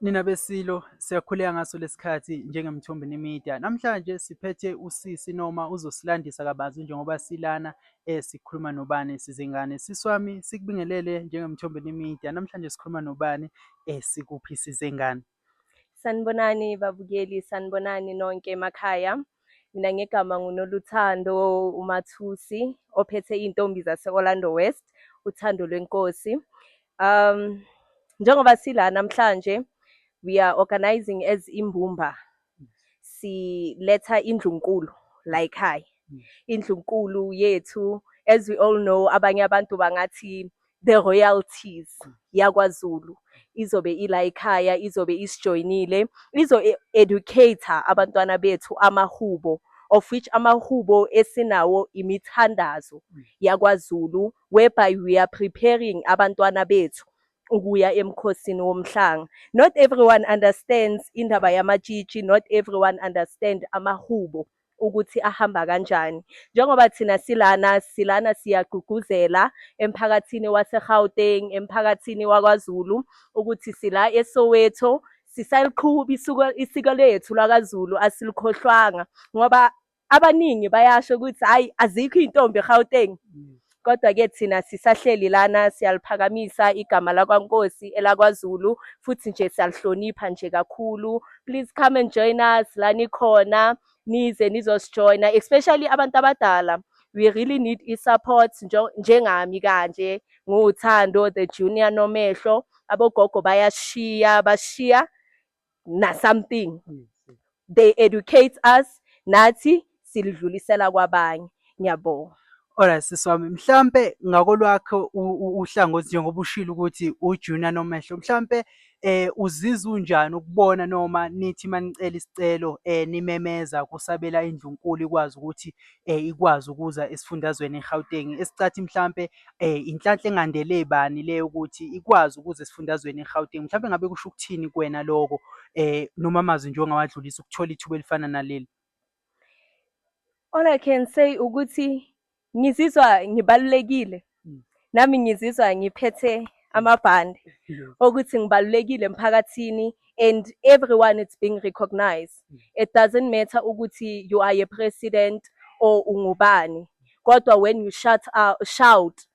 Nina Besilo, siyakhuleka ngaso lesikhathi njengeMthombeni Media. Namhlanje siphethe usisi noma uzosilandisa kabanzi njengoba silana sikhuluma nobani sizingane. Sisi wami sikubingelele njengeMthombeni Media. Namhlanje sikhuluma nobani sikuphi sizengane. Sanibonani babukeli, sanibonani nonke emakhaya. Mina ngegama nguNoluthando uMathusi ophethe iy'ntombi zase-Orlando West, uthando lwenkosi. Njengoba sila namhlanje, we are organizing as Imbumba. Siletha indlunkulu la ekhaya. Indlunkulu yethu, as we all know, abanye abantu bangathi the royalties yakwaZulu. Izobe ila ekhaya, izobe isijoyinile, izo-educate-a abantwana bethu amahubo, of which amahubo esinawo imithandazo yakwaZulu, whereby we are preparing abantwana bethu ukuya emkhosini womhlanga. Not everyone understands indaba yamatshitshi, not everyone understand amahubo ukuthi ahamba kanjani. Njengoba thina silana siyagqugquzela emphakathini wase-Gauteng, emphakathini wakwaZulu, ukuthi sila eSoweto, sisaliqhuba isiko lethu lakwaZulu, asilikhohlwanga. Ngoba abaningi bayasho ukuthi hhayi, azikho iy'ntombi eGauteng. Kodwa-ke thina sisahleli lana siyaliphakamisa igama lakwaNkosi elakwaZulu, futhi nje siyalihlonipha nje kakhulu. Please come and join us la nikhona, nize nizosijoyina, especially abantu abadala. We really need i-support njengami kanje, nguThando, the junior Nomehlo. Abogogo bayashiya, bashiya na-something. They educate us, nathi silidlulisela kwabanye. Ngiyabonga. Alright sisi wami, mhlampe ngakolwakho uhlangothi njengoba ushilo ukuthi uJunior Nomehlo, mhlampe uzizwa unjani ukubona noma nithi manicela isicelo nimemeza kusabela indlunkulu ikwazi ukuthi ikwazi ukuza esifundazweni eGauteng, esicathi mhlampe inhlanhla engandele bani leyo ukuthi ikwazi ukuza esifundazweni eGauteng? Mhlampe ngabe kusho ukuthini kuwena lokho noma amazwi nje ongawadlulisa ukuthola ithuba elifana naleli? All I can say ukuthi ngizizwa ngibalulekile, nami ngizizwa ngiphethe amabhande okuthi ngibalulekile emphakathini, and everyone is being recognized. It doesn't matter ukuthi you are a president or ungubani, kodwa when you shout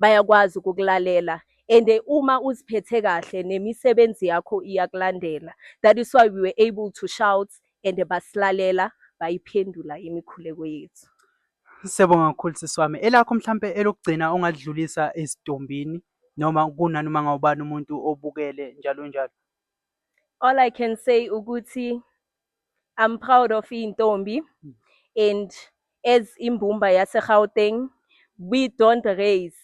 bayakwazi ukukulalela. And uma uziphethe kahle nemisebenzi yakho iyakulandela. That is why we were able to shout and basilalela, bayiphendula imikhuleko yethu. Siyabonga kakhulu sisi wami. Elakho mhlampe elokugcina ongadlulisa ezintombini noma kunanoma ngawubani umuntu obukele njalo njalo. All I can say ukuthi I'm proud of intombi, and as Imbumba yase-Gauteng, we don't raise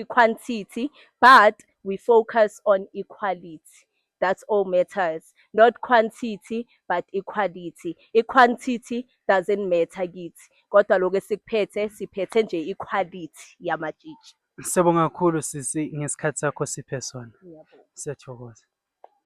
quantity, but we focus on equality. That's all matters. Not quantity, but equality. Quantity doesn't matter kithi. Kodwa lokho esikuphethe, siphethe nje equality yamatshitshi. Siyabonga kakhulu sisi ngesikhathi sakho siphe sona. Siyathokoza.